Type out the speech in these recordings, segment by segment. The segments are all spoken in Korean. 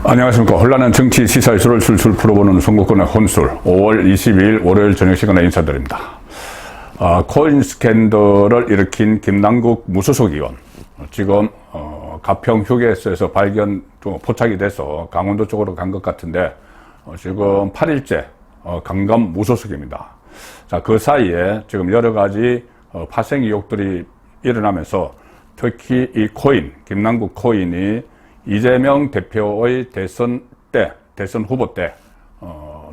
안녕하십니까. 혼란한 정치 시사 이슈를 술술 풀어보는 선거권의 혼술 5월 22일 월요일 저녁 시간에 인사드립니다. 코인 스캔들을 일으킨 김남국 무소속 의원 지금 가평 휴게소에서 포착이 돼서 강원도 쪽으로 간 것 같은데 지금 8일째 강감 무소속입니다. 자, 그 사이에 지금 여러 가지 파생 의혹들이 일어나면서 특히 이 코인, 김남국 코인이 이재명 대표의 대선 후보 때,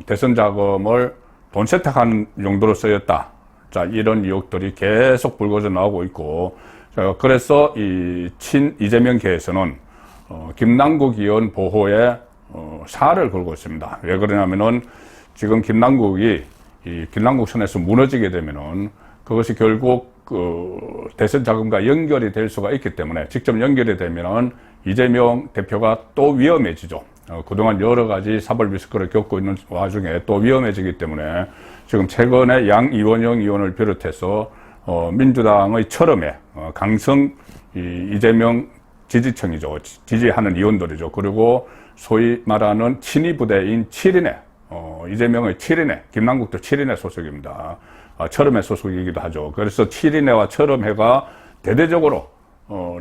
대선 자금을 돈 세탁하는 용도로 쓰였다. 자, 이런 의혹들이 계속 불거져 나오고 있고, 그래서 이 이재명계에서는, 김남국 의원 보호에, 사활을 걸고 있습니다. 왜 그러냐면은, 지금 김남국 선에서 무너지게 되면은, 그것이 결국 대선 자금과 연결이 될 수가 있기 때문에 직접 연결이 되면은 이재명 대표가 또 위험해지죠. 그동안 여러 가지 사법 리스크를 겪고 있는 와중에 또 위험해지기 때문에 지금 최근에 양이원영 의원을 비롯해서 민주당의 철험에 강성 이재명 지지층이죠. 지지하는 의원들이죠. 그리고 소위 말하는 친위 부대인 7인회, 이재명의 7인회, 김남국도 7인회 소속입니다. 철험회 소속이기도 하죠. 그래서 7인회와 철험회가 대대적으로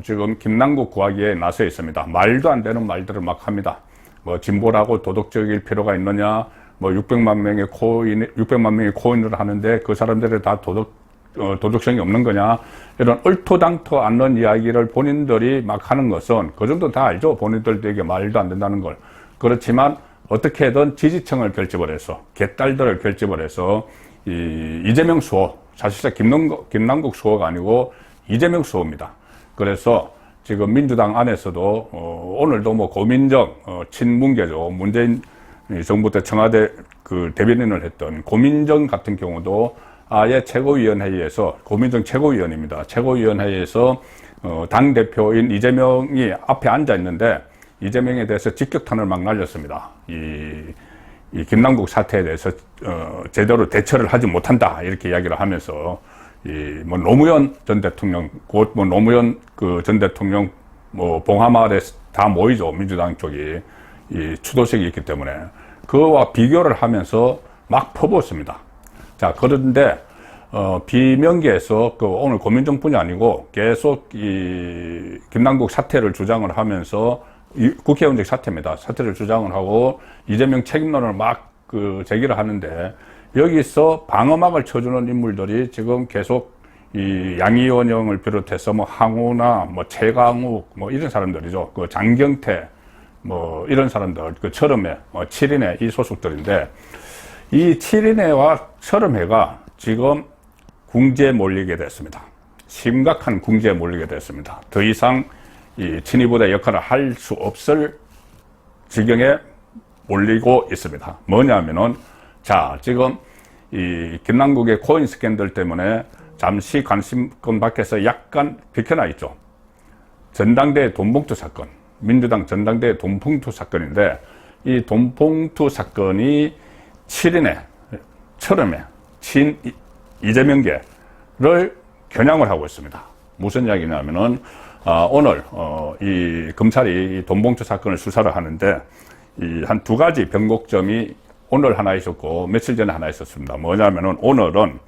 지금 김남국 구하기에 나서 있습니다. 말도 안 되는 말들을 막 합니다. 뭐 진보라고 도덕적일 필요가 있느냐, 뭐 600만 명의 코인을 하는데 그 사람들이 다 도덕성이 없는 거냐, 이런 얼토당토 않는 이야기를 본인들이 막 하는 것은 그 정도 다 알죠. 본인들도 이게 말도 안 된다는 걸. 그렇지만 어떻게든 지지층을 결집을 해서 개딸들을 결집을 해서 이재명 수호, 사실상 김남국 수호가 아니고 이재명 수호입니다. 그래서 지금 민주당 안에서도 오늘도 뭐 고민정 친문계죠. 문재인 정부 때 청와대 그 대변인을 했던 고민정 같은 경우도 아예 최고위원회의에서, 고민정 최고위원입니다. 최고위원회의에서 당 대표인 이재명이 앞에 앉아 있는데 이재명에 대해서 직격탄을 막 날렸습니다. 이 김남국 사태에 대해서 제대로 대처를 하지 못한다, 이렇게 이야기를 하면서 뭐 노무현 전 대통령, 곧 뭐 노무현 전 대통령 봉하마을에 다 모이죠. 민주당 쪽이 이 추도식이 있기 때문에 그와 비교를 하면서 막 퍼부었습니다. 자, 그런데 비명계에서 오늘 고민정뿐이 아니고 계속 이 김남국 사태를 주장을 하면서 국회의원직 사퇴입니다. 사퇴를 주장을 하고 이재명 책임론을 막 제기를 하는데, 여기서 방어막을 쳐주는 인물들이 지금 계속 이 양이원영을 비롯해서 뭐 항우나 뭐 최강욱 뭐 이런 사람들이죠. 장경태 뭐 이런 사람들, 철험회, 7인회 이 소속들인데, 이 7인회와 철험회가 지금 궁지에 몰리게 됐습니다. 심각한 궁지에 몰리게 됐습니다. 더 이상 이 친위부대 역할을 할 수 없을 지경에 몰리고 있습니다. 뭐냐면은, 자, 지금 이 김남국의 코인 스캔들 때문에 잠시 관심권 밖에서 약간 비켜나 있죠. 전당대회 돈봉투 사건, 민주당 전당대회 돈봉투 사건인데, 이 돈봉투 사건이 7인회, 철험회, 이재명계를 겨냥을 하고 있습니다. 무슨 이야기냐면은, 오늘 이 검찰이 이 돈봉투 사건을 수사를 하는데, 이 한 두 가지 변곡점이 오늘 하나 있었고 며칠 전에 하나 있었습니다. 뭐냐면은, 오늘은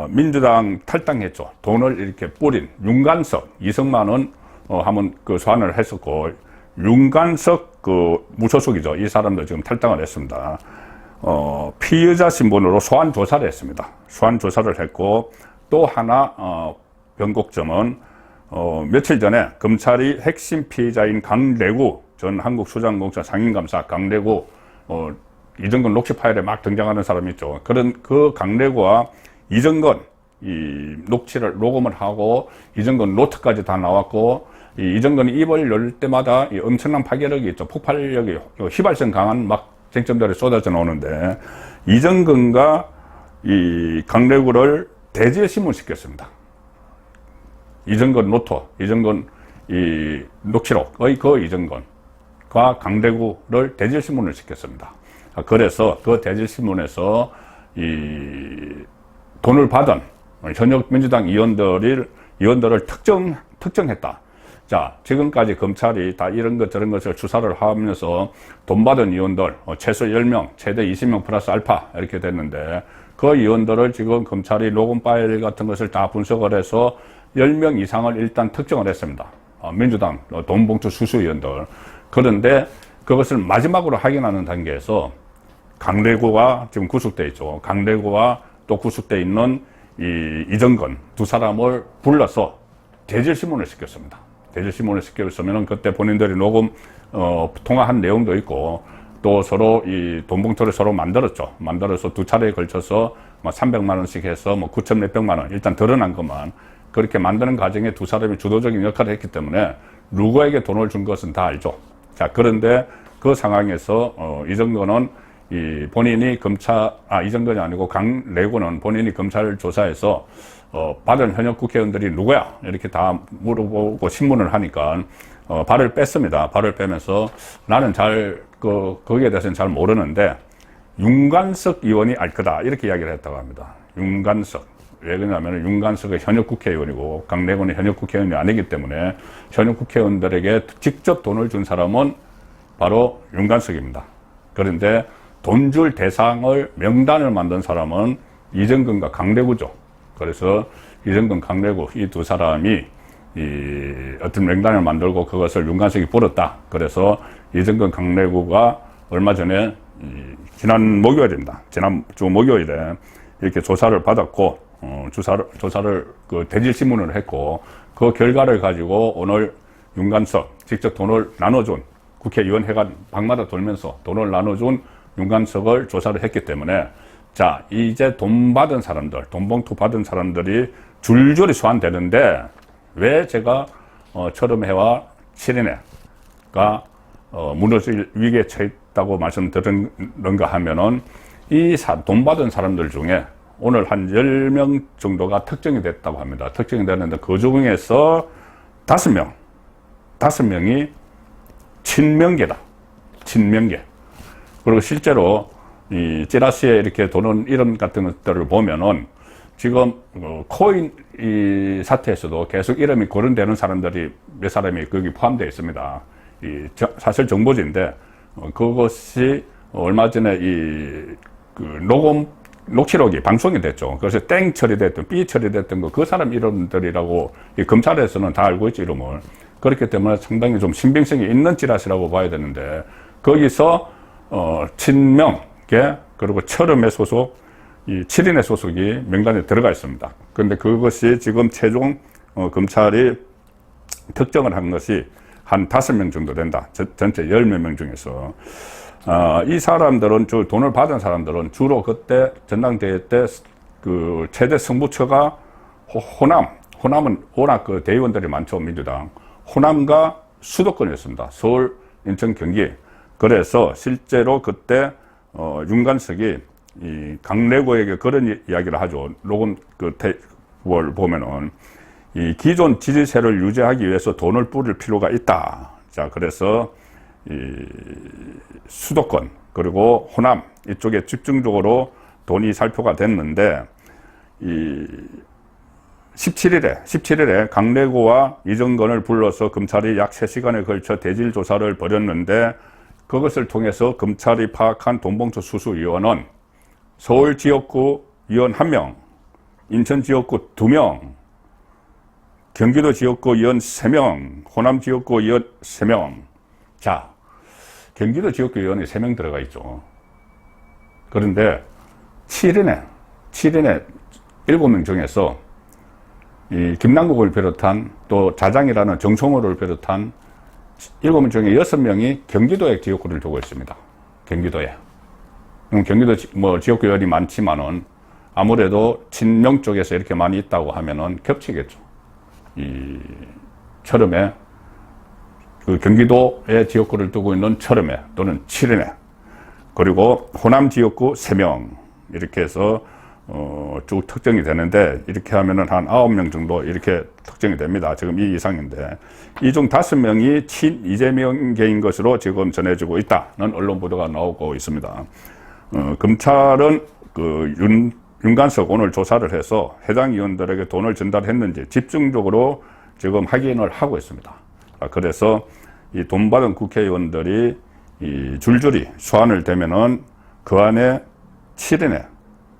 민주당 탈당했죠. 돈을 이렇게 뿌린 윤관석, 이성만은 한번 소환을 했었고, 윤관석 무소속이죠. 이 사람도 지금 탈당을 했습니다. 피의자 신분으로 소환 조사를 했습니다. 소환 조사를 했고, 또 하나 변곡점은 며칠 전에 검찰이 핵심 피의자인 강래구 전 한국수자공사 상임감사, 강래구 이정근 녹취 파일에 막 등장하는 사람이 있죠. 그 강래구와 이정근 이 녹음을 하고, 이정근 노트까지 다 나왔고, 이정근이 입을 열 때마다 이 엄청난 파괴력이 있죠. 폭발력이, 휘발성 강한 막 쟁점들이 쏟아져 나오는데, 이정근과 이 강래구를 대지에 신문시켰습니다. 이정근 노트, 이정근 이 녹취록의 이정근과 강래구를 대질신문을 시켰습니다. 그래서 그 대질신문에서 이 돈을 받은 현역 민주당 의원들을 특정했다. 자, 지금까지 검찰이 다 이런 것 저런 것을 수사를 하면서 돈 받은 의원들 최소 10명, 최대 20명 플러스 알파 이렇게 됐는데, 그 의원들을 지금 검찰이 로그 파일 같은 것을 다 분석을 해서 10명 이상을 일단 특정을 했습니다. 민주당 돈봉투 수수 의원들. 그런데 그것을 마지막으로 확인하는 단계에서 강대구가 지금 구속돼 있죠. 강대구와 또 구속돼 있는 이정근 두 사람을 불러서 대질신문을 시켰습니다. 대질신문을 시켰으면 그때 본인들이 녹음 통화한 내용도 있고, 또 서로 이 돈봉투를 서로 만들었죠. 만들어서 두 차례에 걸쳐서 뭐 300만 원씩 해서 뭐 9천 몇백만 원 일단 드러난 것만 그렇게 만드는 과정에 두 사람이 주도적인 역할을 했기 때문에 누구에게 돈을 준 것은 다 알죠. 자, 그런데 그 상황에서 이정근은 본인이 이정근이 아니고 강래구는 본인이 검찰 조사에서 받은 현역 국회의원들이 누구야? 이렇게 다 물어보고 신문을 하니까 발을 뺐습니다. 발을 빼면서 나는 거기에 대해서는 잘 모르는데 윤관석 의원이 알 거다. 이렇게 이야기를 했다고 합니다. 윤관석. 왜 그러냐면 윤관석은 현역 국회의원이고 강래구는 현역 국회의원이 아니기 때문에 현역 국회의원들에게 직접 돈을 준 사람은 바로 윤관석입니다. 그런데 돈 줄 대상을 명단을 만든 사람은 이정근과 강래구죠. 그래서 이정근, 강래구 이 두 사람이 어떤 명단을 만들고 그것을 윤관석이 뿌렸다. 그래서 이정근, 강래구가 얼마 전에 지난 목요일입니다. 지난 주 목요일에 이렇게 조사를 받았고 조사를 대질신문을 했고, 그 결과를 가지고 오늘 윤관석 직접 돈을 나눠준 국회의원회관 방마다 돌면서 돈을 나눠준 윤관석을 조사를 했기 때문에, 자, 이제 돈 받은 사람들, 돈봉투 받은 사람들이 줄줄이 소환되는데 왜 제가 철음회와 7인회가 무너질 위기에 처했다고 말씀드렸는가 하면은 돈 받은 사람들 중에 오늘 한 10명 정도가 특정이 됐다고 합니다. 특정이 됐는데 그 중에서 5명이 친명계다. 친명계. 그리고 실제로 이 찌라시에 이렇게 도는 이름 같은 것들을 보면은 지금 코인 이 사태에서도 계속 이름이 거론되는 사람들이 몇 사람이 거기 포함되어 있습니다. 사실 정보지인데 그것이 얼마 전에 녹취록이 방송이 됐죠. 그래서 땡 처리됐던, 삐 처리됐던 그 사람 이름들이라고 검찰에서는 다 알고 있죠, 이름을. 그렇기 때문에 상당히 좀 신빙성이 있는 찌라시라고 봐야 되는데, 거기서 친명계 그리고 철음의 소속, 이 7인의 소속이 명단에 들어가 있습니다. 그런데 그것이 지금 최종 검찰이 특정을 한 것이 한 5명 정도 된다. 전체 10몇 명 중에서. 이 사람들은, 돈을 받은 사람들은 주로 그때 전당대회 때 그 최대 승부처가 호남은 워낙 그 대의원들이 많죠, 민주당. 호남과 수도권이었습니다. 서울, 인천, 경기. 그래서 실제로 그때 윤관석이 이 강래구에게 그런 이야기를 하죠. 녹음 뭘 보면은 이 기존 지지세를 유지하기 위해서 돈을 뿌릴 필요가 있다. 자, 그래서 이 수도권 그리고 호남 이쪽에 집중적으로 돈이 살포가 됐는데, 이 17일에 강래구와 이정근을 불러서 검찰이 약 3시간에 걸쳐 대질 조사를 벌였는데, 그것을 통해서 검찰이 파악한 돈봉투 수수 의원은 서울 지역구 의원 1명, 인천 지역구 2명, 경기도 지역구 의원 3명, 호남 지역구 의원 3명. 자, 경기도 지역구 의원이 3명 들어가 있죠. 그런데 7인에 7명 중에서 이 김남국을 비롯한 또 자장이라는 정성호를 비롯한 7명 중에 6명이 경기도에 지역구를 두고 있습니다. 경기도에. 경기도 지역구 의원이 많지만은 아무래도 친명 쪽에서 이렇게 많이 있다고 하면은 겹치겠죠. 이 철음에 그 경기도에 지역구를 두고 있는 철음에 또는 7인에, 그리고 호남 지역구 3명 이렇게 해서 쭉 특정이 되는데, 이렇게 하면은 한 9명 정도 이렇게 특정이 됩니다. 지금 이 이상인데, 이 중 5명이 친 이재명계인 것으로 지금 전해지고 있다는 언론 보도가 나오고 있습니다. 검찰은 윤관석 오늘 조사를 해서 해당 의원들에게 돈을 전달했는지 집중적으로 지금 확인을 하고 있습니다. 그래서 이 돈 받은 국회의원들이 이 줄줄이 소환을 되면은 그 안에 7인의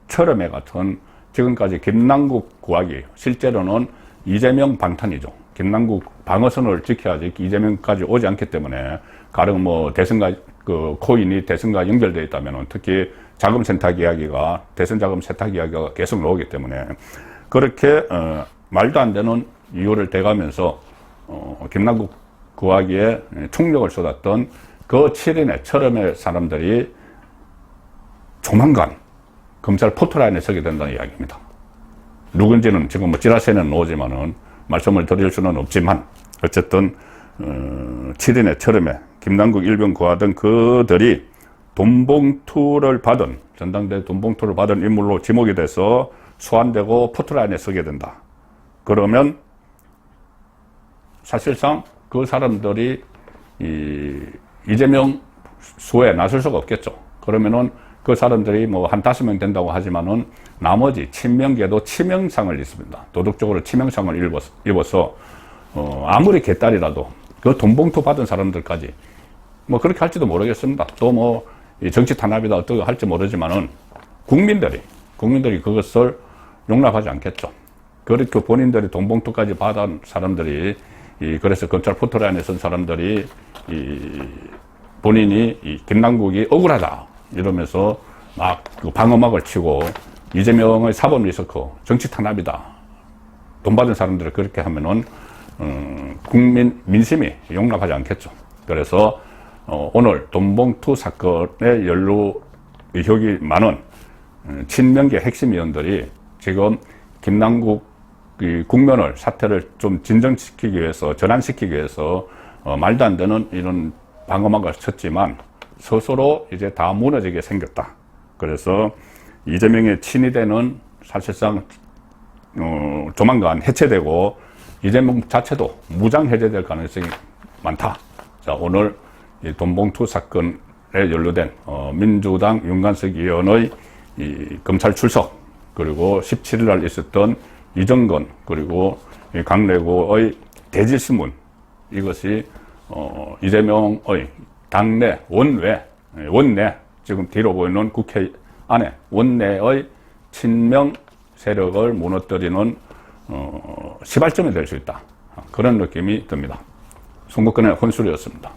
철험회 같은 지금까지 김남국 구하기, 실제로는 이재명 방탄이죠. 김남국 방어선을 지켜야지 이재명까지 오지 않기 때문에 가령 뭐 대선과 그 코인이 대선과 연결되어 있다면은 특히 자금 세탁 이야기가 대선 자금 세탁 이야기가 계속 나오기 때문에 그렇게 말도 안 되는 이유를 대가면서 김남국 구하기에 총력을 쏟았던 그 7인의 철험의 사람들이 조만간 검찰 포토라인에 서게 된다는 이야기입니다. 누군지는 지금 뭐 찌라시에는 나오지만은 말씀을 드릴 수는 없지만 어쨌든 7인의 철험에 김남국 일병 구하던 그들이 돈봉투를 받은 전당대 돈봉투를 받은 인물로 지목이 돼서 소환되고 포토라인에 서게 된다. 그러면 사실상 그 사람들이 이재명 수에 나설 수가 없겠죠. 그러면은 그 사람들이 뭐 한 5명 된다고 하지만은 나머지 친명계도 치명상을 입습니다. 도덕적으로 치명상을 입어서 아무리 개딸이라도 그 돈봉투 받은 사람들까지 뭐 그렇게 할지도 모르겠습니다. 또 뭐 정치 탄압이다 어떻게 할지 모르지만은 국민들이 그것을 용납하지 않겠죠. 그렇게 본인들이 돈봉투까지 받은 사람들이 그래서 검찰 포토라인에 선 사람들이 본인이 김남국이 억울하다 이러면서 막 그 방어막을 치고 이재명의 사법 리스크 정치 탄압이다 돈 받은 사람들이 그렇게 하면은 국민 민심이 용납하지 않겠죠. 그래서 오늘 돈봉투 사건에 연루 의혹이 많은 친명계 핵심 위원들이 지금 김남국 국면을 사태를 좀 진정시키기 위해서 전환시키기 위해서 말도 안 되는 이런 방어막을 쳤지만 스스로 이제 다 무너지게 생겼다. 그래서 이재명의 친위대는 사실상 조만간 해체되고 이재명 자체도 무장 해제될 가능성이 많다. 자, 오늘 이 돈봉투 사건에 연루된 민주당 윤관석 의원의 이 검찰 출석 그리고 17일 날 있었던 이정건 그리고 강래구의 대질신문 이것이 이재명의 당내 원내 지금 뒤로 보이는 국회 안에 원내의 친명 세력을 무너뜨리는 시발점이 될 수 있다. 그런 느낌이 듭니다. 송국근의 혼술이었습니다.